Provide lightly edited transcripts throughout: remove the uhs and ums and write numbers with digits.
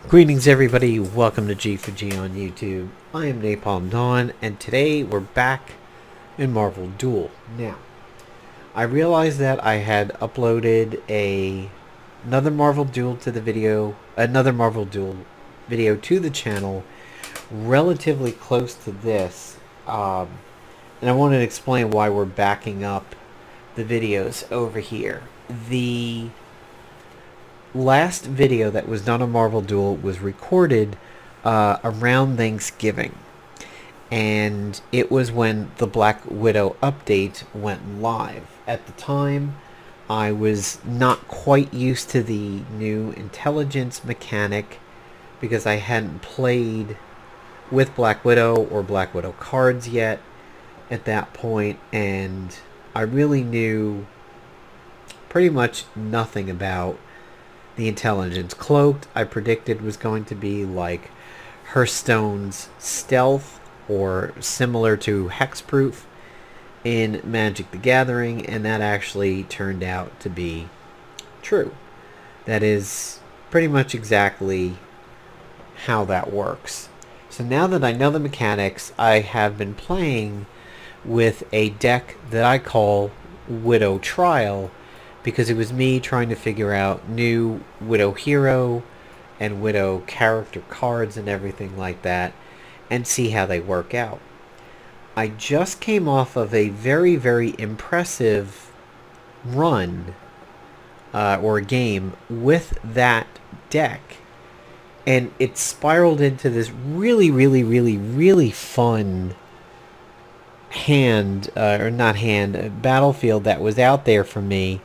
Greetings everybody, welcome to G4G on YouTube. I am Napalm Dawn, and today we're back in Marvel Duel. Now, I realized that I had uploaded another Marvel Duel to the video to the channel relatively close to this. And I wanted to explain why we're backing up the videos over here. The last video that was done on Marvel Duel was recorded around Thanksgiving, and it was when the Black Widow update went live. At the time, I was not quite used to the new intelligence mechanic because I hadn't played with Black Widow or Black Widow cards yet at that point, and I really knew pretty much nothing about the intelligence. Cloaked, I predicted, was going to be like Hearthstone's stealth or similar to hexproof in Magic the Gathering, and that actually turned out to be true. That is pretty much exactly how that works. So now that I know the mechanics, I have been playing with a deck that I call Widow Trial, because it was me trying to figure out new Widow hero and Widow character cards and everything like that, and see how they work out. I just came off of a very, very impressive run or game with that deck, and it spiraled into this really, really, really, really fun battlefield that was out there for me,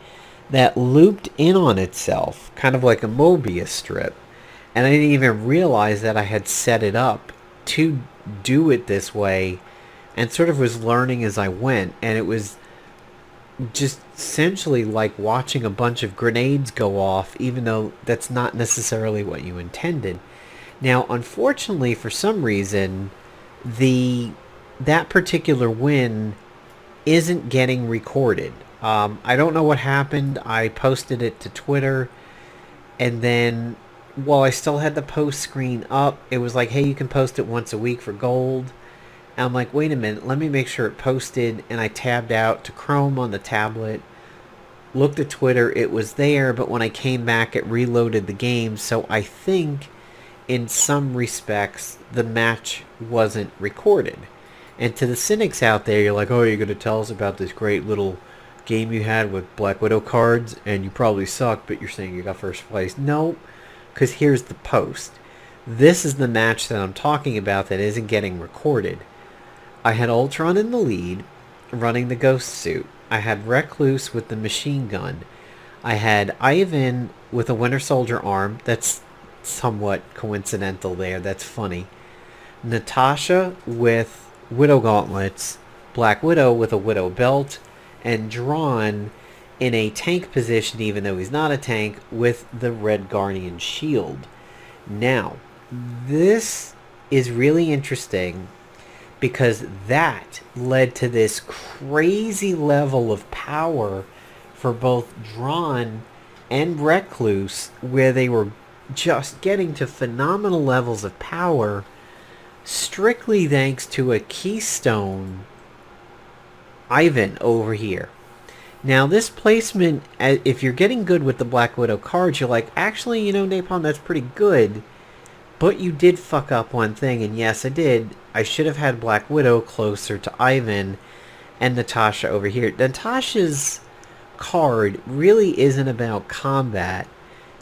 that looped in on itself, kind of like a Mobius strip. And I didn't even realize that I had set it up to do it this way, and sort of was learning as I went. And it was just essentially like watching a bunch of grenades go off, even though that's not necessarily what you intended. Now, unfortunately, for some reason, that particular win isn't getting recorded. I don't know what happened. I posted it to Twitter, and then while I still had the post screen up, it was like, hey, you can post it once a week for gold. And I'm like, wait a minute, let me make sure it posted. And I tabbed out to Chrome on the tablet, looked at Twitter, it was there, but when I came back, it reloaded the game. So I think in some respects the match wasn't recorded. And to the cynics out there, you're like, oh, you're going to tell us about this great little game you had with Black Widow cards, and you probably sucked, but you're saying you got first place. No, because here's the post. This is the match that I'm talking about that isn't getting recorded. I had Ultron in the lead, running the ghost suit. I had Recluse with the machine gun. I had Ivan with a Winter Soldier arm. That's somewhat coincidental there. That's funny. Natasha with Widow gauntlets. Black Widow with a Widow belt. And Drawn in a tank position, even though he's not a tank, with the Red Guardian shield. Now, this is really interesting because that led to this crazy level of power for both Drawn and Recluse, where they were just getting to phenomenal levels of power strictly thanks to a keystone Ivan over here. Now, this placement, if you're getting good with the Black Widow cards, you're like, actually, Napalm, that's pretty good, but you did fuck up one thing, and yes, I did. I should have had Black Widow closer to Ivan and Natasha over here. Natasha's card really isn't about combat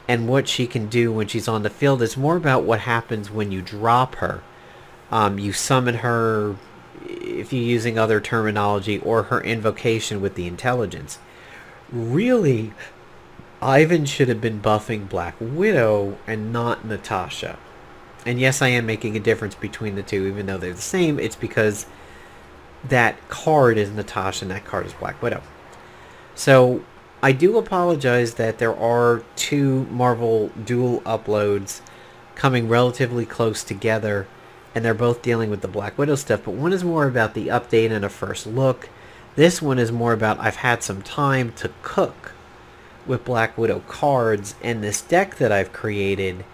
and what she can do when she's on the field. It's more about what happens when you drop her. You summon her, if you're using other terminology, or her invocation with the intelligence. Really, Ivan should have been buffing Black Widow and not Natasha. And yes, I am making a difference between the two, even though they're the same. It's because that card is Natasha and that card is Black Widow. So I do apologize that there are two Marvel Duel uploads coming relatively close together, and they're both dealing with the Black Widow stuff, but one is more about the update and a first look. This one is more about I've had some time to cook with Black Widow cards, and this deck that I've created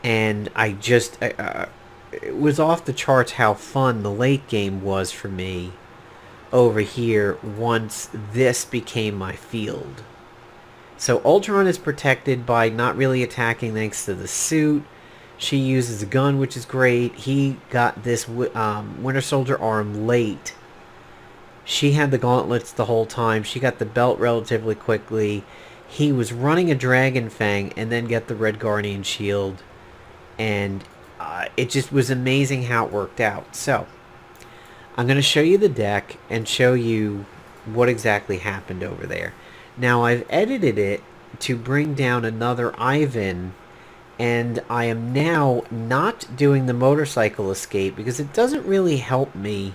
And it was off the charts how fun the late game was for me over here once this became my field. So Ultron is protected by not really attacking thanks to the suit. She uses a gun, which is great. He got this Winter Soldier arm late. She had the gauntlets the whole time. She got the belt relatively quickly. He was running a Dragon Fang and then got the Red Guardian shield. And it just was amazing how it worked out. So, I'm going to show you the deck and show you what exactly happened over there. Now, I've edited it to bring down another Ivan, and I am now not doing the motorcycle escape because it doesn't really help me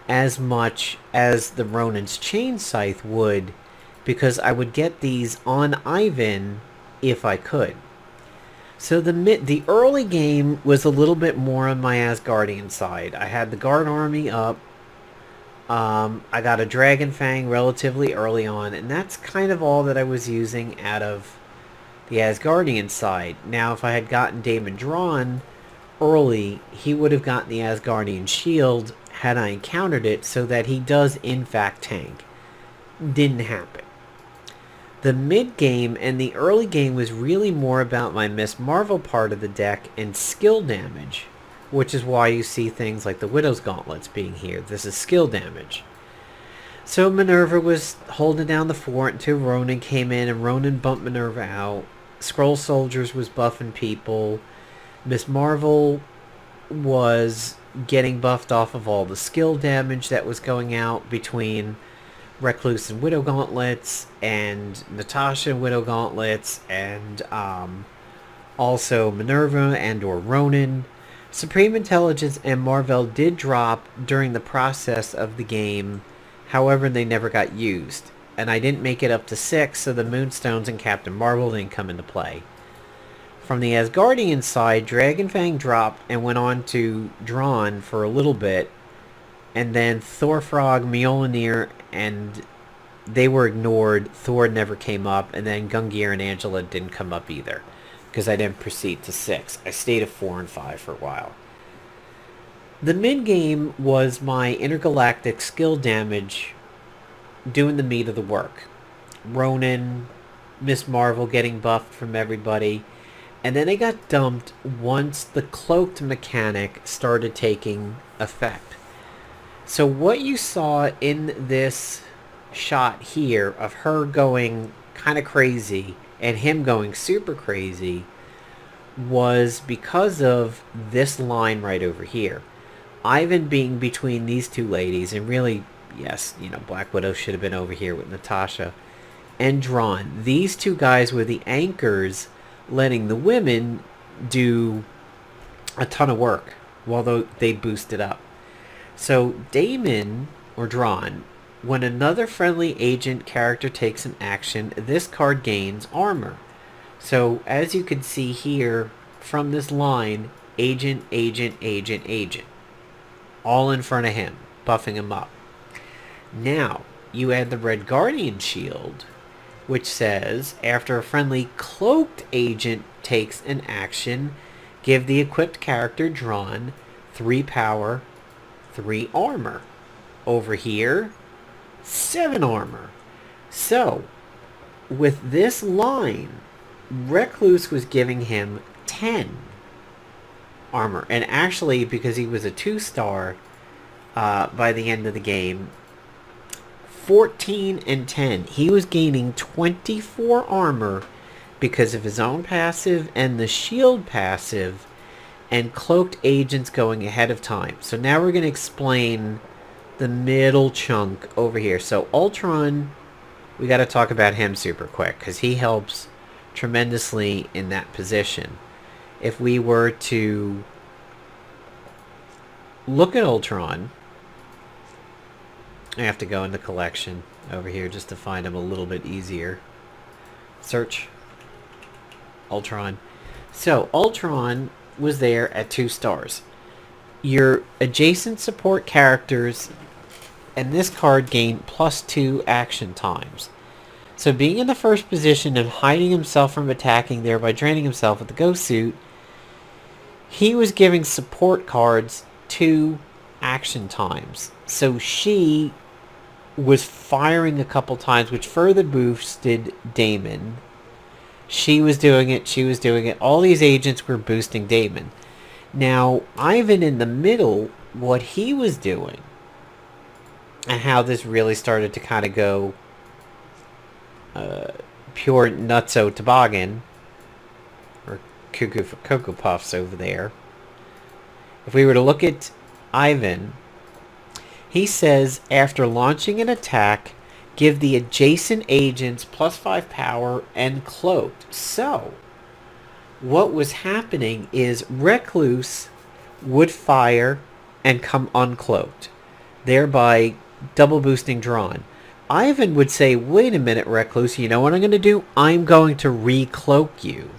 as much as the Ronin's Chain Scythe would, because I would get these on Ivan if I could. So the early game was a little bit more on my Asgardian side. I had the Guard Army up. I got a Dragon Fang relatively early on, and that's kind of all that I was using out of the Asgardian side. Now, if I had gotten Damon drawn early, he would have gotten the Asgardian shield had I encountered it, so that he does in fact tank. Didn't happen. The mid-game and the early game was really more about my Miss Marvel part of the deck and skill damage, which is why you see things like the Widow's Gauntlets being here. This is skill damage. So Minerva was holding down the fort until Ronan came in, and Ronan bumped Minerva out. Skrull Soldiers was buffing people. Miss Marvel was getting buffed off of all the skill damage that was going out between Recluse and Widow Gauntlets, and Natasha and Widow Gauntlets, and also Minerva and or Ronan. Supreme Intelligence and Marvel did drop during the process of the game, however they never got used. And I didn't make it up to 6, so the Moonstones and Captain Marvel didn't come into play. From the Asgardian side, Dragonfang dropped and went on to Drawn for a little bit, and then Thorfrog, Mjolnir, and they were ignored. Thor never came up, and then Gungnir and Angela didn't come up either, because I didn't proceed to 6. I stayed at 4 and 5 for a while. The mid-game was my intergalactic skill damage doing the meat of the work. Ronan, Miss Marvel getting buffed from everybody, and then they got dumped once the cloaked mechanic started taking effect. So what you saw in this shot here of her going kind of crazy and him going super crazy was because of this line right over here. Ivan being between these two ladies, and really, yes, Black Widow should have been over here with Natasha, and Drawn. These two guys were the anchors letting the women do a ton of work while they boosted up. So Damon, or Drawn, when another friendly agent character takes an action, this card gains armor. So as you can see here from this line, agent, agent, agent, agent. All in front of him, buffing him up. Now, you add the Red Guardian shield, which says, after a friendly cloaked agent takes an action, give the equipped character Drawn 3 power, 3 armor. Over here, 7 armor. So, with this line, Recluse was giving him 10 armor. And actually, because he was a 2-star by the end of the game, 14 and 10. He was gaining 24 armor because of his own passive and the shield passive, and cloaked agents going ahead of time. So now we're going to explain the middle chunk over here. So Ultron, we got to talk about him super quick because he helps tremendously in that position. If we were to look at Ultron, I have to go in the collection over here just to find him a little bit easier. Search Ultron. So Ultron was there at 2 stars. Your adjacent support characters and this card gain +2 action times. So being in the first position and hiding himself from attacking, thereby draining himself with the ghost suit, he was giving support cards 2 action times. So she was firing a couple times, which further boosted Damon. She was doing it. She was doing it. All these agents were boosting Damon. Now, Ivan in the middle, what he was doing, and how this really started to kind of go pure nutso toboggan, or cuckoo for Cocoa Puffs over there. If we were to look at Ivan, he says, after launching an attack, give the adjacent agents +5 power and cloaked. So, what was happening is Recluse would fire and come uncloaked, thereby double boosting Drawn. Ivan would say, wait a minute, Recluse, you know what I'm going to do? I'm going to re-cloak you.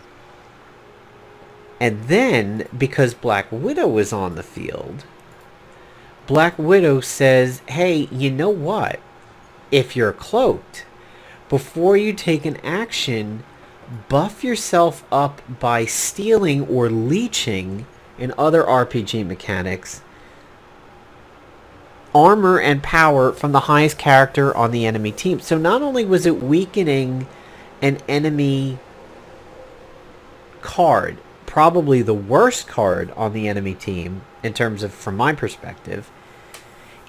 And then, because Black Widow was on the field, Black Widow says, hey, you know what? If you're cloaked, before you take an action, buff yourself up by stealing or leeching, in other RPG mechanics, armor and power from the highest character on the enemy team. So not only was it weakening an enemy card, probably the worst card on the enemy team, in terms of, from my perspective,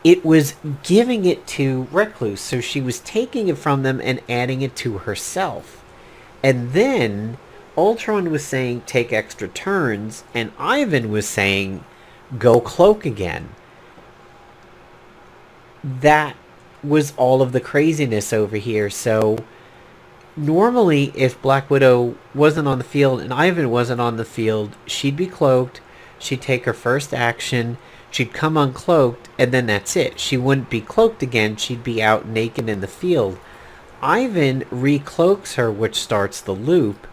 it was giving it to Recluse. So she was taking it from them and adding it to herself. And then Ultron was saying take extra turns, and Ivan was saying go cloak again. That was all of the craziness over here. So normally if Black Widow wasn't on the field and Ivan wasn't on the field, she'd be cloaked, she'd take her first action, she'd come uncloaked, and then that's it. She wouldn't be cloaked again, she'd be out naked in the field. Ivan re-cloaks her, which starts the loop,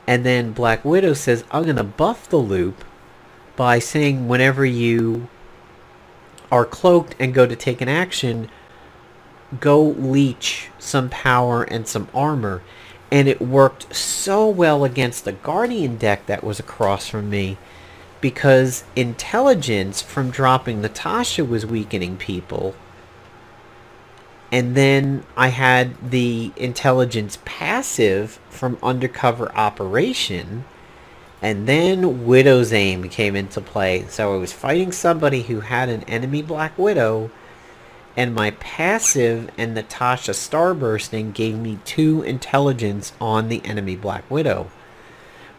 and then Black Widow says, I'm going to buff the loop by saying whenever you are cloaked and go to take an action, go leech some power and some armor. And it worked so well against the Guardian deck that was across from me, because intelligence from dropping Natasha was weakening people. And then I had the intelligence passive from undercover operation. And then Widow's aim came into play. So I was fighting somebody who had an enemy Black Widow, and my passive and Natasha starbursting gave me 2 intelligence on the enemy Black Widow.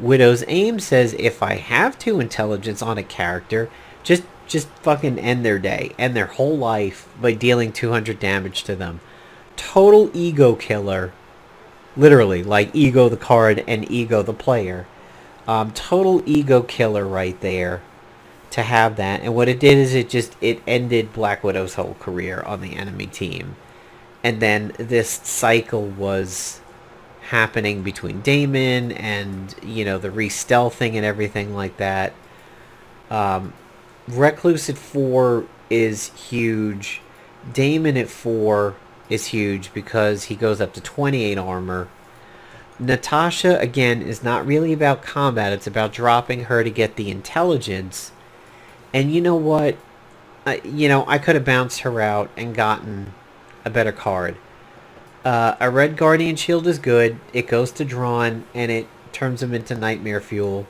Widow's aim says if I have 2 intelligence on a character, just fucking end their day, end their whole life by dealing 200 damage to them. Total ego killer. Literally, like ego the card and ego the player. Total ego killer right there to have that. And what it did is it ended Black Widow's whole career on the enemy team. And then this cycle was happening between Damon and, you know, the re-stealthing and everything like that. Recluse at 4 is huge. Damon at 4 is huge because he goes up to 28 armor. Natasha, again, is not really about combat. It's about dropping her to get the intelligence. And you know what? I could have bounced her out and gotten a better card. A red Guardian Shield is good. It goes to Drawn, and it turns him into Nightmare Fuel.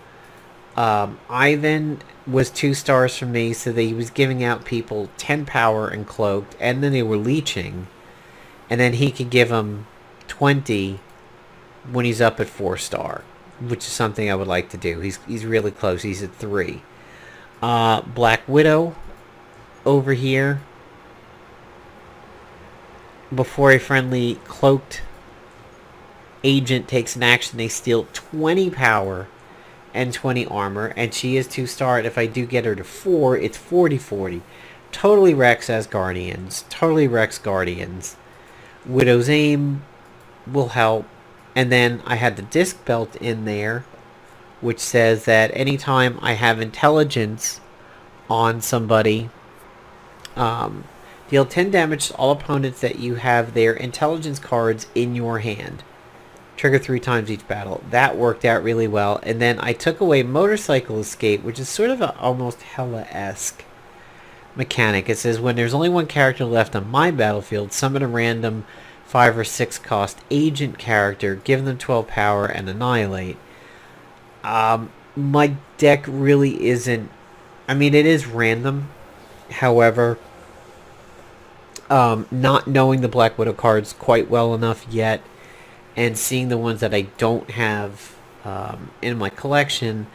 Ivan was 2 stars for me, so that he was giving out people 10 power and cloaked, and then they were leeching. And then he could give them 20 when he's up at 4-star, which is something I would like to do. He's really close. He's at 3. Black Widow over here. Before a friendly cloaked agent takes an action, they steal 20 power and 20 armor, and she is 2-star. If I do get her to 4, it's 40-40. Totally wrecks as Guardians. Totally wrecks Guardians. Widow's aim will help. And then I had the disc belt in there, which says that anytime I have intelligence on somebody, deal 10 damage to all opponents that you have their intelligence cards in your hand. Trigger 3 times each battle. That worked out really well. And then I took away Motorcycle Escape, which is sort of a almost Hella-esque mechanic. It says, when there's only one character left on my battlefield, summon a random 5 or 6 cost agent character, give them 12 power, and annihilate. My deck really isn't... I mean, it is random. However, not knowing the Black Widow cards quite well enough yet, and seeing the ones that I don't have in my collection,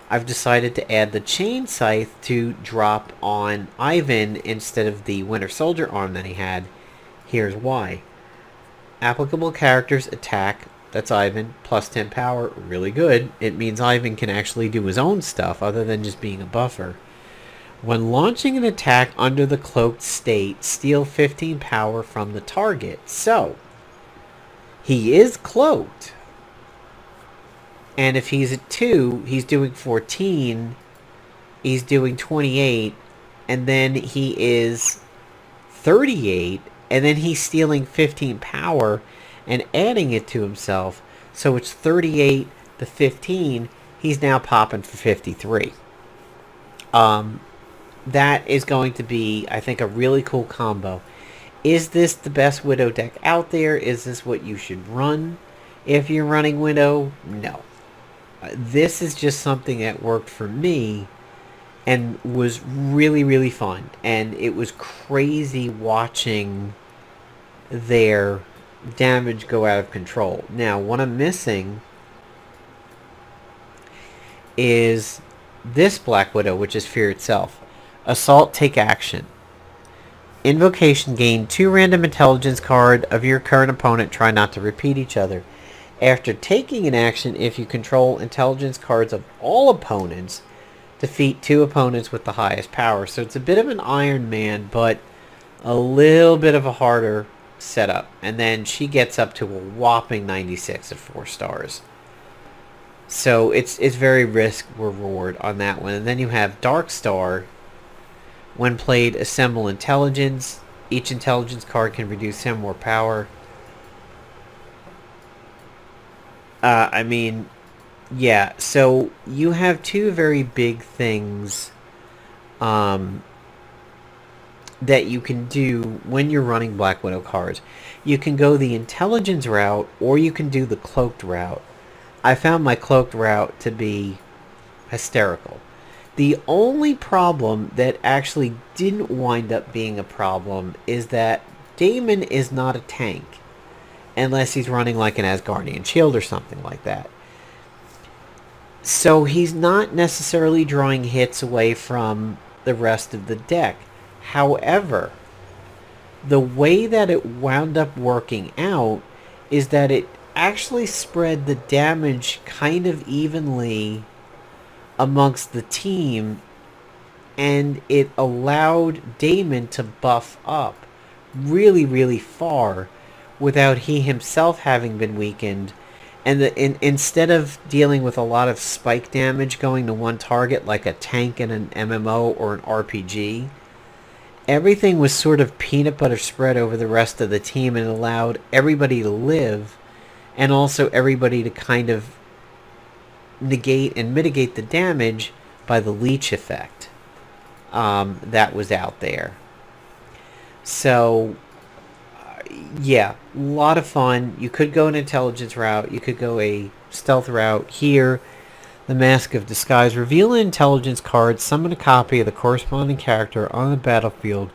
I've decided to add the Chain Scythe to drop on Ivan instead of the Winter Soldier arm that he had. Here's why. Applicable characters attack, that's Ivan, plus 10 power, really good. It means Ivan can actually do his own stuff other than just being a buffer. When launching an attack under the cloaked state, steal 15 power from the target. So, he is cloaked. And if he's at 2, he's doing 14, he's doing 28, and then he is 38, and then he's stealing 15 power and adding it to himself. So it's 38 to 15, he's now popping for 53. That is going to be, I think, a really cool combo. Is this the best Widow deck out there? Is this what you should run if you're running Widow? No. This is just something that worked for me and was really, really fun. And it was crazy watching their damage go out of control. Now, what I'm missing is this Black Widow, which is Fear itself. Assault, take action. Invocation, gain 2 random intelligence card of your current opponent. Try not to repeat each other. After taking an action, if you control intelligence cards of all opponents, defeat 2 opponents with the highest power. So it's a bit of an Iron Man, but a little bit of a harder setup. And then she gets up to a whopping 96 at 4 stars. So it's very risk reward on that one. And then you have Dark Star. When played, assemble intelligence. Each intelligence card can reduce 10 more power. I mean, yeah. So you have 2 very big things that you can do when you're running Black Widow cards. You can go the intelligence route, or you can do the cloaked route. I found my cloaked route to be hysterical. The only problem that actually didn't wind up being a problem is that Damon is not a tank. Unless he's running like an Asgardian shield or something like that. So he's not necessarily drawing hits away from the rest of the deck. However, the way that it wound up working out is that it actually spread the damage kind of evenly amongst the team, and it allowed Damon to buff up really, really far without he himself having been weakened. And instead of dealing with a lot of spike damage going to one target like a tank in an MMO or an RPG, everything was sort of peanut butter spread over the rest of the team and allowed everybody to live, and also everybody to kind of negate and mitigate the damage by the leech effect that was out there. So yeah, a lot of fun. You could go an intelligence route, you could go a stealth route. Here, the Mask of Disguise. Reveal an intelligence card, summon a copy of the corresponding character on the battlefield,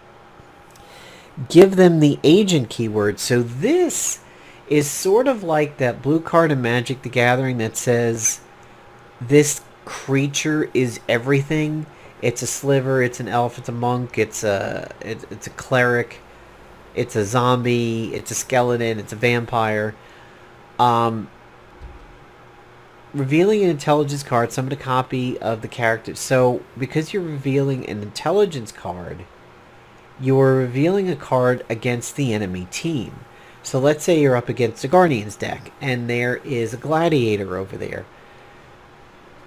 give them the agent keyword. So this is sort of like that blue card in Magic the Gathering that says this creature is everything. It's a sliver, it's an elf, it's a monk, it's a cleric, it's a zombie, it's a skeleton, it's a vampire. Revealing an intelligence card, summon a copy of the character. So because you're revealing an intelligence card, you're revealing a card against the enemy team. So let's say you're up against a Guardians deck and there is a Gladiator over there.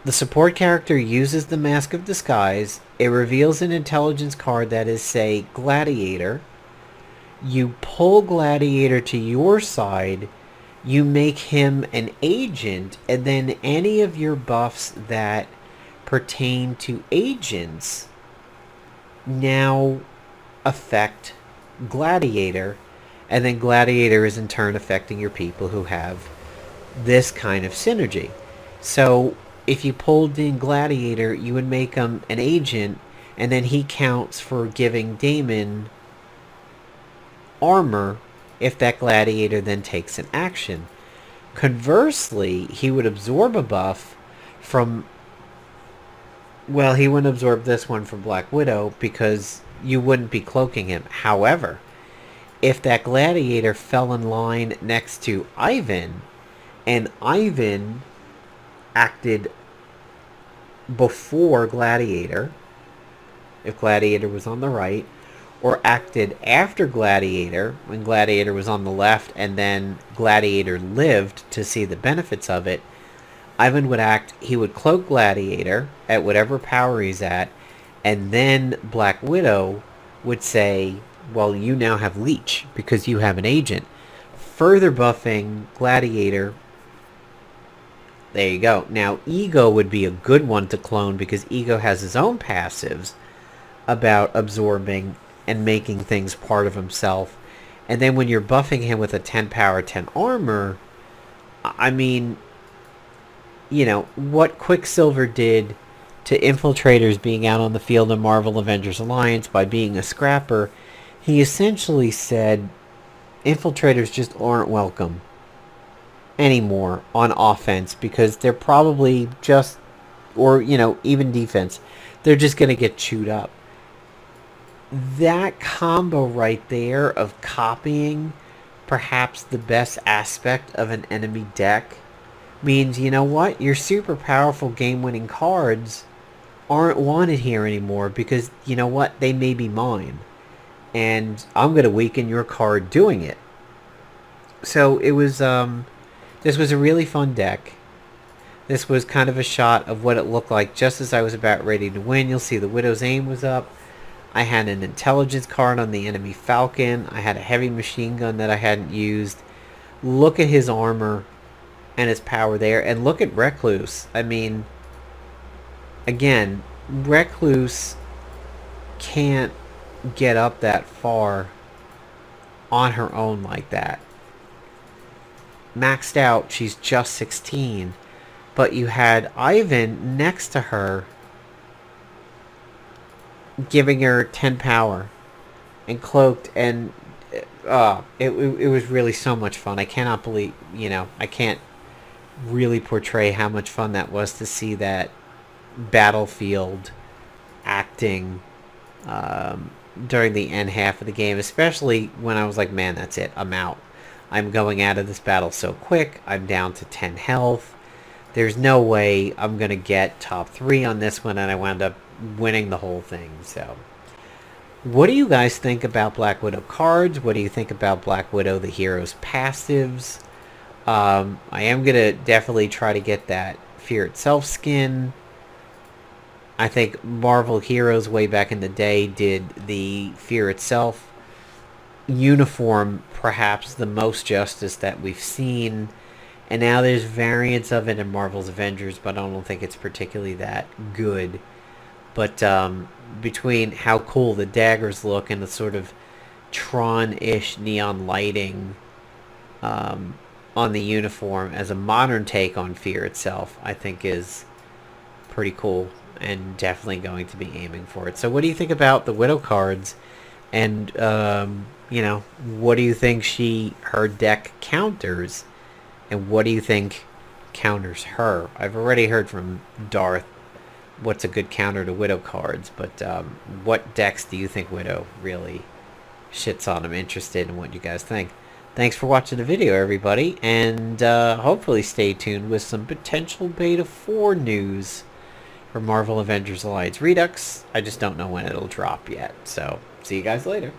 The support character uses the Mask of Disguise. It reveals an intelligence card that is, say, Gladiator. You pull Gladiator to your side. you make him an agent, and then any of your buffs that pertain to agents now affect Gladiator, and then Gladiator is in turn affecting your people who have this kind of synergy. So if you pulled in Gladiator, you would make him an agent, and then he counts for giving Damon armor if that Gladiator then takes an action. Conversely, he would absorb a buff from... Well, he wouldn't absorb this one from Black Widow because you wouldn't be cloaking him. However, if that Gladiator fell in line next to Ivan, and Ivan acted before Gladiator, if Gladiator was on the right, or acted after Gladiator, when Gladiator was on the left, and then Gladiator lived to see the benefits of it, Ivan would act, he would cloak Gladiator at whatever power he's at, and then Black Widow would say, well, you now have Leech, because you have an agent. Further buffing Gladiator. There you go. Now, Ego would be a good one to clone, because Ego has his own passives about absorbing and making things part of himself. And then when you're buffing him with a 10 power, 10 armor, I mean, you know, what Quicksilver did to infiltrators being out on the field in Marvel Avengers Alliance by being a scrapper, he essentially said infiltrators just aren't welcome anymore on offense, because they're probably just, or, you know, even defense, they're just going to get chewed up. That combo right there of copying perhaps the best aspect of an enemy deck means, you know what, your super powerful game-winning cards aren't wanted here anymore, because, you know what, they may be mine, and I'm going to weaken your card doing it. So it was, this was a really fun deck. This was kind of a shot of what it looked like just as I was about ready to win. You'll see the Widow's aim was up. I had an intelligence card on the enemy Falcon. I had a heavy machine gun that I hadn't used. Look at his armor and his power there. And look at Recluse. I mean, again, Recluse can't get up that far on her own like that. Maxed out, she's just 16. But you had Ivan next to her, giving her 10 power and cloaked, and it was really so much fun. I cannot believe, you know, I can't really portray how much fun that was to see that battlefield acting during the end half of the game, especially when I was like, man, that's it, I'm out. I'm going out of this battle so quick. I'm down to 10 health. There's no way I'm going to get top 3 on this one, and I wound up winning the whole thing. So, what do you guys think about Black Widow cards? What do you think about Black Widow, the hero's passives? I am going to definitely try to get that Fear Itself skin. I think Marvel Heroes way back in the day did the Fear Itself uniform perhaps the most justice that we've seen. And now there's variants of it in Marvel's Avengers, but I don't think it's particularly that good. But between how cool the daggers look and the sort of Tron-ish neon lighting on the uniform as a modern take on Fear Itself, I think is pretty cool and definitely going to be aiming for it. So what do you think about the Widow cards? And, you know, what do you think her deck counters? And what do you think counters her? I've already heard from Darth what's a good counter to Widow cards, but what decks do you think Widow really shits on? I'm interested in what you guys think. Thanks for watching the video, everybody, and hopefully stay tuned with some potential Beta 4 news for Marvel Avengers Alliance Redux. I just don't know when it'll drop yet, so see you guys later.